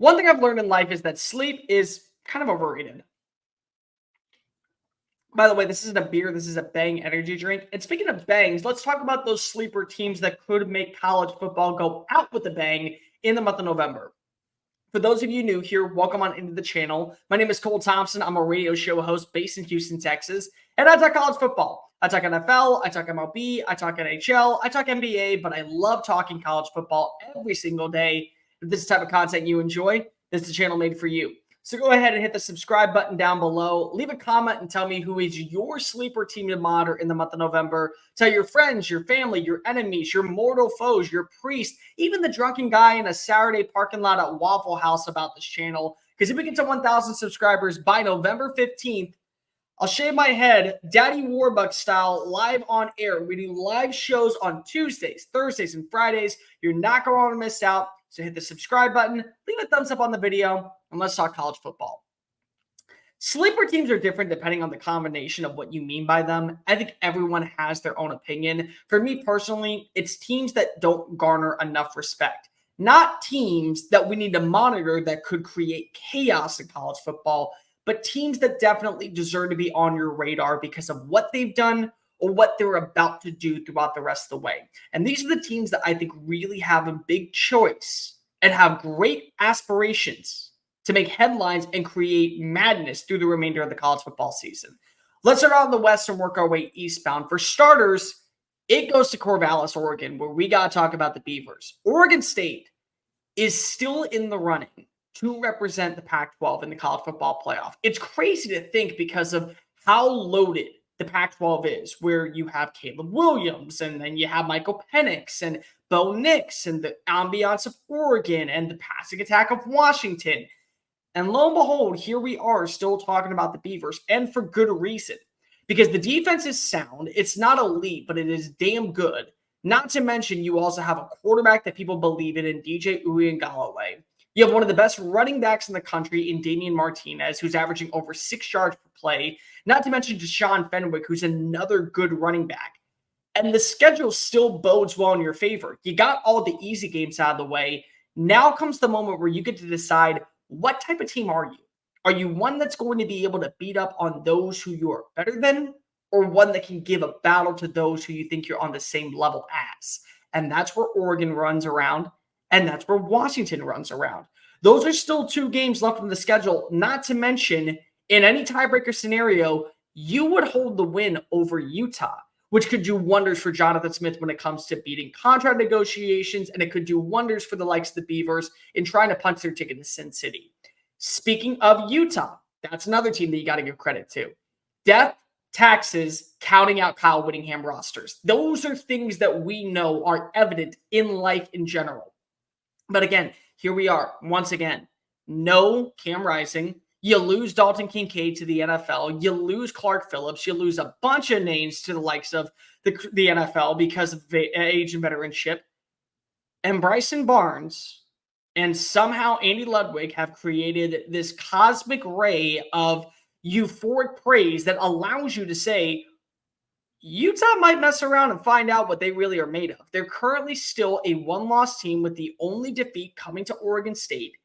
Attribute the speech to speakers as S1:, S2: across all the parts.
S1: One thing I've learned in life is that sleep is kind of overrated. By the way, this isn't a beer. This is a Bang energy drink. And speaking of bangs, let's talk about those sleeper teams that could make college football go out with a bang in the month of November. For those of you new here, welcome on into the channel. My name is Cole Thompson. I'm a radio show host based in Houston, Texas, and I talk college football. I talk NFL, I talk MLB, I talk NHL, I talk NBA, but I love talking college football every single day. If this is the type of content you enjoy, this is the channel made for you. So go ahead and hit the subscribe button down below. Leave a comment and tell me who is your sleeper team to monitor in the month of November. Tell your friends, your family, your enemies, your mortal foes, your priest, even the drunken guy in a Saturday parking lot at Waffle House about this channel. Because if we get to 1,000 subscribers by November 15th, I'll shave my head, Daddy Warbucks style, live on air. We do live shows on Tuesdays, Thursdays, and Fridays. You're not going to want to miss out. So hit the subscribe button, leave a thumbs up on the video, and let's talk college football. Sleeper teams are different depending on the combination of what you mean by them. I think everyone has their own opinion. For me personally, it's teams that don't garner enough respect. Not teams that we need to monitor that could create chaos in college football, but teams that definitely deserve to be on your radar because of what they've done or what they're about to do throughout the rest of the way. And these are the teams that I think really have a big choice and have great aspirations to make headlines and create madness through the remainder of the college football season. Let's start out in the West and work our way eastbound. For starters, it goes to Corvallis, Oregon, where we got to talk about the Beavers. Oregon State is still in the running to represent the Pac-12 in the college football playoff. It's crazy to think because of how loaded the Pac-12 is, where you have Caleb Williams, and then you have Michael Penix and Bo Nix, and the ambiance of Oregon, and the passing attack of Washington. And lo and behold, here we are still talking about the Beavers, and for good reason. Because the defense is sound. It's not elite, but it is damn good. Not to mention, you also have a quarterback that people believe in DJ Uiagalelei. You have one of the best running backs in the country in Damian Martinez, who's averaging over 6 yards per play. Not to mention Deshaun Fenwick, who's another good running back. And the schedule still bodes well in your favor. You got all the easy games out of the way. Now comes the moment where you get to decide, what type of team are you? Are you one that's going to be able to beat up on those who you are better than, or one that can give a battle to those who you think you're on the same level as? And that's where Oregon runs around. And that's where Washington runs around. Those are still 2 games left on the schedule, not to mention, in any tiebreaker scenario, you would hold the win over Utah, which could do wonders for Jonathan Smith when it comes to beating contract negotiations, and it could do wonders for the likes of the Beavers in trying to punch their ticket to Sin City. Speaking of Utah, that's another team that you got to give credit to. Death, taxes, counting out Kyle Whittingham rosters. Those are things that we know are evident in life in general. But again, here we are, once again, no Cam Rising. You lose Dalton Kincaid to the NFL. You lose Clark Phillips. You lose a bunch of names to the likes of the NFL because of age and veteranship. And Bryson Barnes and somehow Andy Ludwig have created this cosmic ray of euphoric praise that allows you to say, Utah might mess around and find out what they really are made of. They're currently still a 1-loss team with the only defeat coming to Oregon State.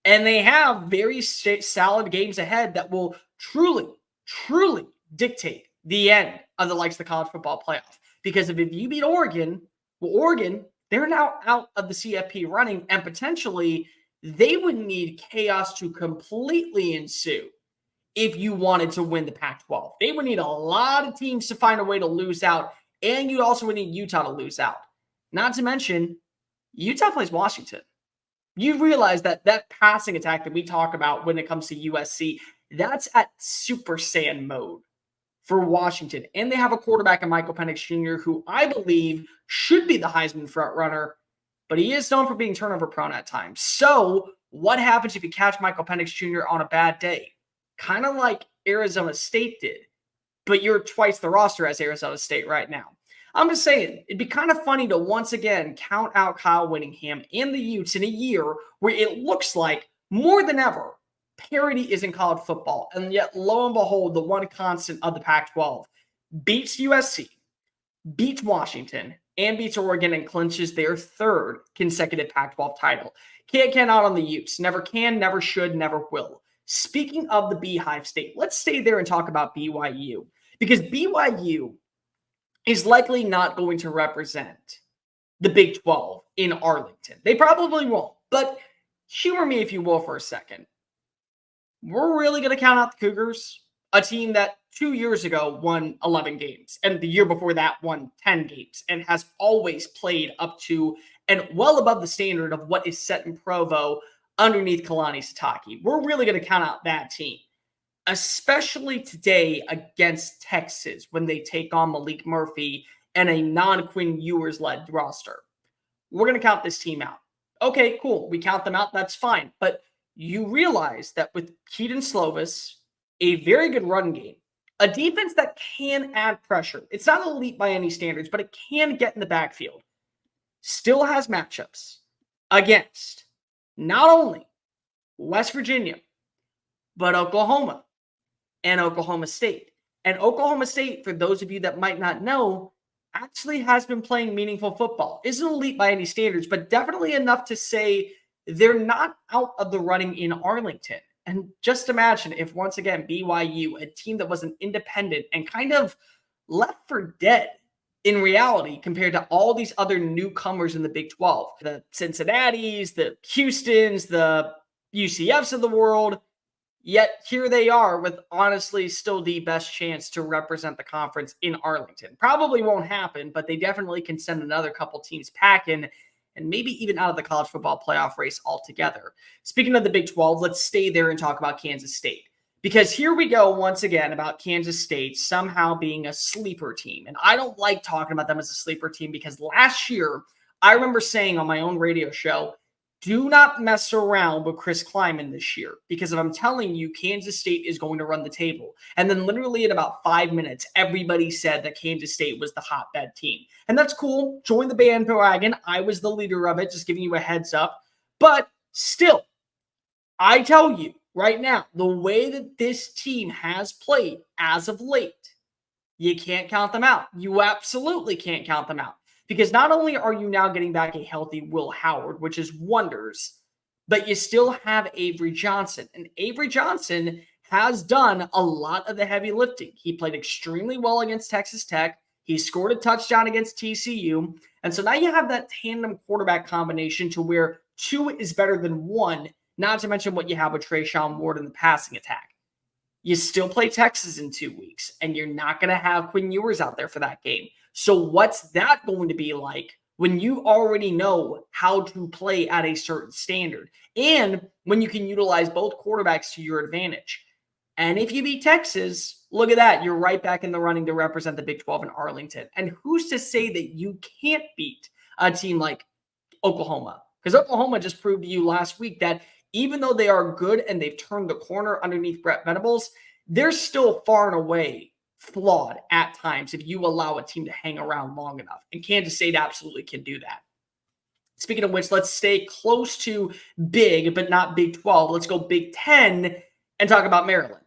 S1: And they have very solid games ahead that will truly, truly dictate the end of the likes of the college football playoff. Because if you beat Oregon, well, Oregon, they're now out of the CFP running, and potentially they would need chaos to completely ensue if you wanted to win the Pac-12. They would need a lot of teams to find a way to lose out, and you'd also would need Utah to lose out. Not to mention, Utah plays Washington. You realize that that passing attack that we talk about when it comes to USC, that's at Super Saiyan mode for Washington. And they have a quarterback in Michael Penix Jr., who I believe should be the Heisman front runner, but he is known for being turnover prone at times. So what happens if you catch Michael Penix Jr. on a bad day? Kind of like Arizona State did, but you're twice the roster as Arizona State right now. I'm just saying, it'd be kind of funny to once again count out Kyle Whittingham and the Utes in a year where it looks like more than ever parity is in college football. And yet, lo and behold, the one constant of the Pac-12 beats USC, beats Washington and beats Oregon and clinches their third consecutive Pac-12 title. Can't count out on the Utes. Never can, never should, never will. Speaking of the Beehive State, let's stay there and talk about BYU, because BYU is likely not going to represent the Big 12 in Arlington. They probably won't, but humor me if you will for a second. We're really going to count out the Cougars, a team that 2 years ago won 11 games, and the year before that won 10 games, and has always played up to and well above the standard of what is set in Provo underneath Kalani Sitake. We're really going to count out that team, especially today against Texas when they take on Malik Murphy and a non-Quinn Ewers-led roster. We're going to count this team out. Okay, cool. We count them out. That's fine. But you realize that with Keaton Slovis, a very good run game, a defense that can add pressure. It's not elite by any standards, but it can get in the backfield. Still has matchups against not only West Virginia, but Oklahoma and Oklahoma State. And Oklahoma State, for those of you that might not know, actually has been playing meaningful football. Isn't elite by any standards, but definitely enough to say they're not out of the running in Arlington. And just imagine if, once again, BYU, a team that was an independent and kind of left for dead in reality compared to all these other newcomers in the Big 12, the Cincinnatis, the Houstons, the UCFs of the world, yet here they are with honestly still the best chance to represent the conference in Arlington. Probably won't happen, but they definitely can send another couple teams packing and maybe even out of the college football playoff race altogether. Speaking of the Big 12, let's stay there and talk about Kansas State. Because here we go once again about Kansas State somehow being a sleeper team. And I don't like talking about them as a sleeper team because last year, I remember saying on my own radio show, do not mess around with Chris Kleiman this year, because if I'm telling you, Kansas State is going to run the table. And then literally in about 5 minutes, everybody said that Kansas State was the hotbed team. And that's cool. Join the bandwagon. I was the leader of it, just giving you a heads up. But still, I tell you right now, the way that this team has played as of late, you can't count them out. You absolutely can't count them out. Because not only are you now getting back a healthy Will Howard, which is wonders, but you still have Avery Johnson. And Avery Johnson has done a lot of the heavy lifting. He played extremely well against Texas Tech. He scored a touchdown against TCU. And so now you have that tandem quarterback combination to where two is better than one, not to mention what you have with Trayshawn Ward in the passing attack. You still play Texas in 2 weeks, and you're not going to have Quinn Ewers out there for that game. So what's that going to be like when you already know how to play at a certain standard and when you can utilize both quarterbacks to your advantage? And if you beat Texas, look at that. You're right back in the running to represent the Big 12 in Arlington. And who's to say that you can't beat a team like Oklahoma? Because Oklahoma just proved to you last week that even though they are good and they've turned the corner underneath Brett Venables, they're still far and away flawed at times if you allow a team to hang around long enough. And Kansas State absolutely can do that. Speaking of which, let's stay close to big, but not Big 12. Let's go Big 10 and talk about Maryland.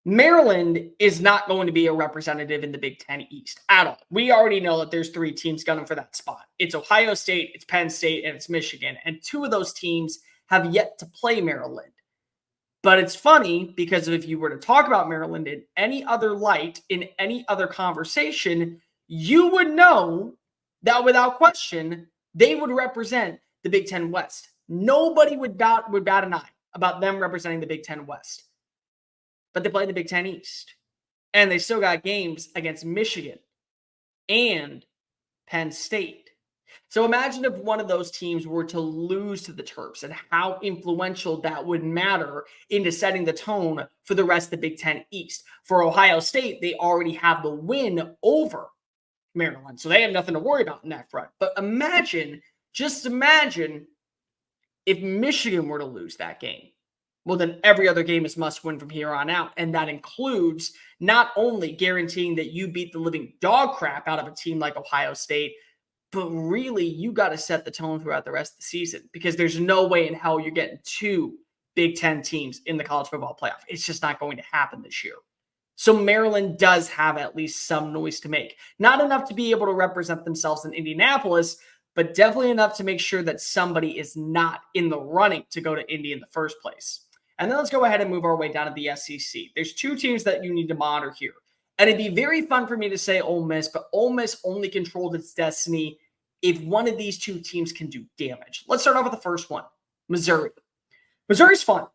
S1: Maryland is not going to be a representative in the Big 10 East at all. We already know that there's 3 teams gunning for that spot. It's Ohio State, it's Penn State, and it's Michigan. And 2 of those teams have yet to play Maryland. But it's funny because if you were to talk about Maryland in any other light, in any other conversation, you would know that without question, they would represent the Big 10 West. Nobody would bat an eye about them representing the Big 10 West. But they play the Big 10 East. And they still got games against Michigan and Penn State. So imagine if one of those teams were to lose to the Terps and how influential that would matter into setting the tone for the rest of the Big 10 East. For Ohio State, they already have the win over Maryland, so they have nothing to worry about in that front. But just imagine if Michigan were to lose that game. Well, then every other game is must win from here on out. And that includes not only guaranteeing that you beat the living dog crap out of a team like Ohio State, but really, you got to set the tone throughout the rest of the season because there's no way in hell you're getting 2 Big 10 teams in the college football playoff. It's just not going to happen this year. So Maryland does have at least some noise to make. Not enough to be able to represent themselves in Indianapolis, but definitely enough to make sure that somebody is not in the running to go to Indy in the first place. And then let's go ahead and move our way down to the SEC. There's two teams that you need to monitor here. And it'd be very fun for me to say Ole Miss, but Ole Miss only controlled its destiny if one of these two teams can do damage. Let's start off with the first one, Missouri. Missouri's fun.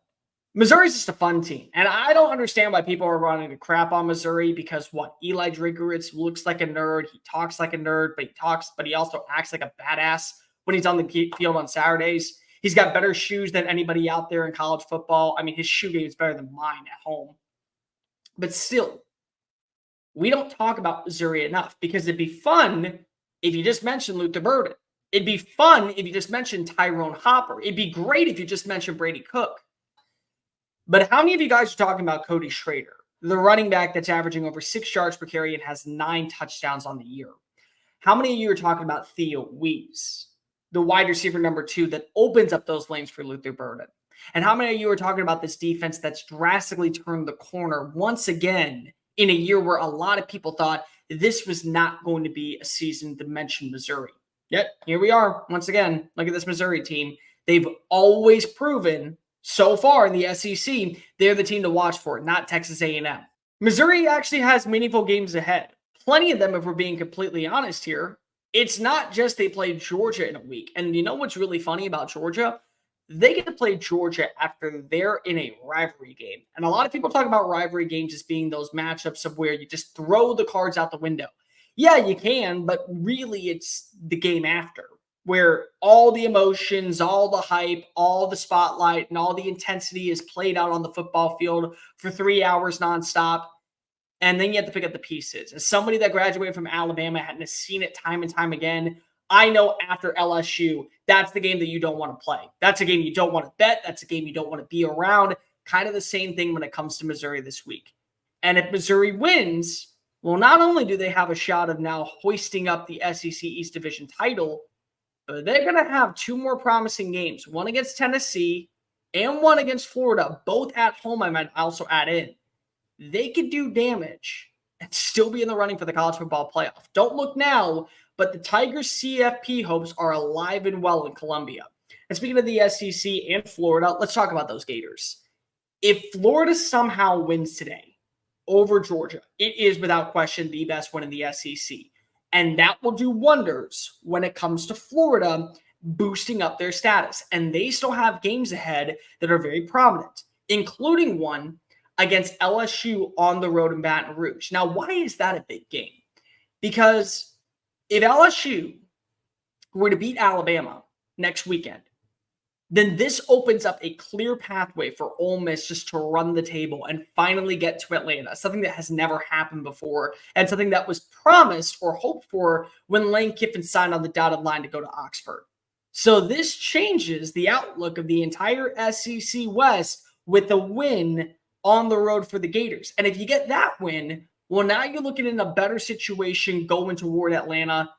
S1: Missouri's just a fun team. And I don't understand why people are running to crap on Missouri because what? Eli Drinkwitz looks like a nerd. He talks like a nerd, but he also acts like a badass when he's on the field on Saturdays. He's got better shoes than anybody out there in college football. I mean, his shoe game is better than mine at home. But still, we don't talk about Missouri enough because it'd be fun if you just mentioned Luther Burden. It'd be fun if you just mentioned Tyrone Hopper. It'd be great if you just mentioned Brady Cook. But how many of you guys are talking about Cody Schrader, the running back that's averaging over 6 yards per carry and has 9 touchdowns on the year? How many of you are talking about Theo Wease, the wide receiver number 2 that opens up those lanes for Luther Burden? And how many of you are talking about this defense that's drastically turned the corner once again in a year where a lot of people thought this was not going to be a season to mention Missouri? Yet, here we are once again. Look at this Missouri team. They've always proven so far in the SEC, they're the team to watch for, not Texas A&M. Missouri actually has meaningful games ahead. Plenty of them, if we're being completely honest here. It's not just they play Georgia in a week. And you know what's really funny about Georgia? They get to play Georgia after they're in a rivalry game. And a lot of people talk about rivalry games as being those matchups of where you just throw the cards out the window. Yeah, you can, but really it's the game after, where all the emotions, all the hype, all the spotlight, and all the intensity is played out on the football field for 3 hours nonstop. And then you have to pick up the pieces. As somebody that graduated from Alabama and has seen it time and time again, I know after LSU, that's the game that you don't want to play. That's a game you don't want to bet. That's a game you don't want to be around. Kind of the same thing when it comes to Missouri this week. And if Missouri wins, well, not only do they have a shot of now hoisting up the SEC East Division title, but they're going to have 2 more promising games, one against Tennessee and one against Florida, both at home, I might also add in. They could do damage and still be in the running for the college football playoff. Don't look now, but the Tigers' CFP hopes are alive and well in Columbia. And speaking of the SEC and Florida, let's talk about those Gators. If Florida somehow wins today over Georgia, it is without question the best one in the SEC. And that will do wonders when it comes to Florida boosting up their status. And they still have games ahead that are very prominent, including one against LSU on the road in Baton Rouge. Now, why is that a big game? Because if LSU were to beat Alabama next weekend, then this opens up a clear pathway for Ole Miss just to run the table and finally get to Atlanta, something that has never happened before and something that was promised or hoped for when Lane Kiffin signed on the dotted line to go to Oxford. So this changes the outlook of the entire SEC West with a win on the road for the Gators. And if you get that win, well, now you're looking in a better situation going toward Atlanta.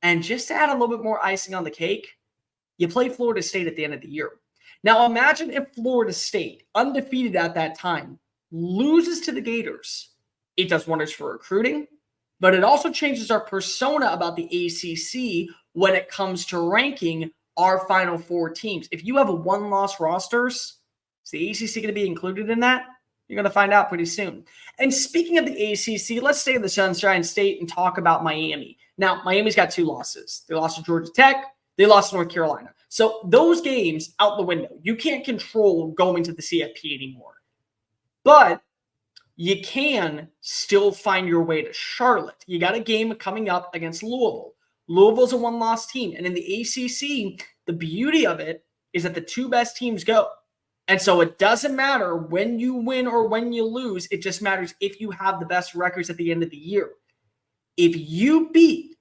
S1: And just to add a little bit more icing on the cake, you play Florida State at the end of the year. Now, imagine if Florida State, undefeated at that time, loses to the Gators. It does wonders for recruiting, but it also changes our persona about the ACC when it comes to ranking our Final Four teams. If you have a 1-loss rosters, is the ACC going to be included in that? You're going to find out pretty soon. And speaking of the ACC, let's stay in the Sunshine State and talk about Miami. Now, Miami's got 2 losses. They lost to Georgia Tech. They lost to North Carolina. So those games out the window. You can't control going to the CFP anymore. But you can still find your way to Charlotte. You got a game coming up against Louisville. Louisville's a 1-loss team. And in the ACC, the beauty of it is that the 2 best teams go. And so it doesn't matter when you win or when you lose. It just matters if you have the best records at the end of the year. If you beat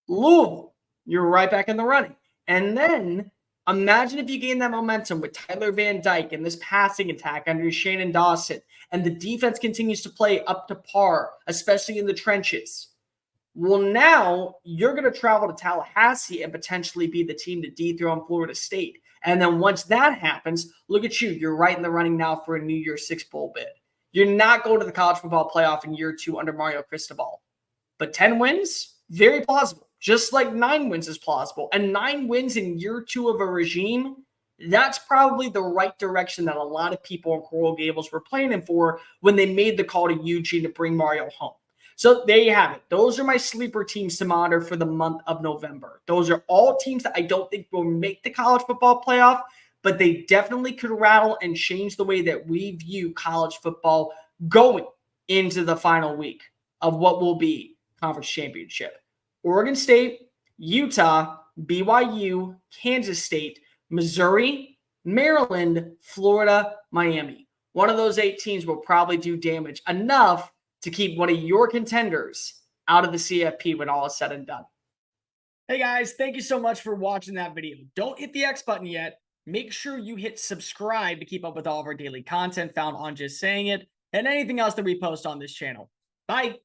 S1: Louisville, you're right back in the running. And then imagine if you gain that momentum with Tyler Van Dyke and this passing attack under Shannon Dawson, and the defense continues to play up to par, especially in the trenches. Well, now you're going to travel to Tallahassee and potentially be the team to dethrone Florida State. And then once that happens, look at you. You're right in the running now for a New Year's Six Bowl bid. You're not going to the college football playoff in year 2 under Mario Cristobal. But 10 wins, very plausible. Just like 9 wins is plausible. And 9 wins in year 2 of a regime, that's probably the right direction that a lot of people in Coral Gables were planning for when they made the call to Eugene to bring Mario home. So there you have it. Those are my sleeper teams to monitor for the month of November. Those are all teams that I don't think will make the college football playoff, but they definitely could rattle and change the way that we view college football going into the final week of what will be conference championship. Oregon State, Utah, BYU, Kansas State, Missouri, Maryland, Florida, Miami. One of those 8 teams will probably do damage enough to keep one of your contenders out of the CFP when all is said and done. Hey guys, thank you so much for watching that video. Don't hit the X button yet. Make sure you hit subscribe to keep up with all of our daily content found on Just Saying It and anything else that we post on this channel. Bye.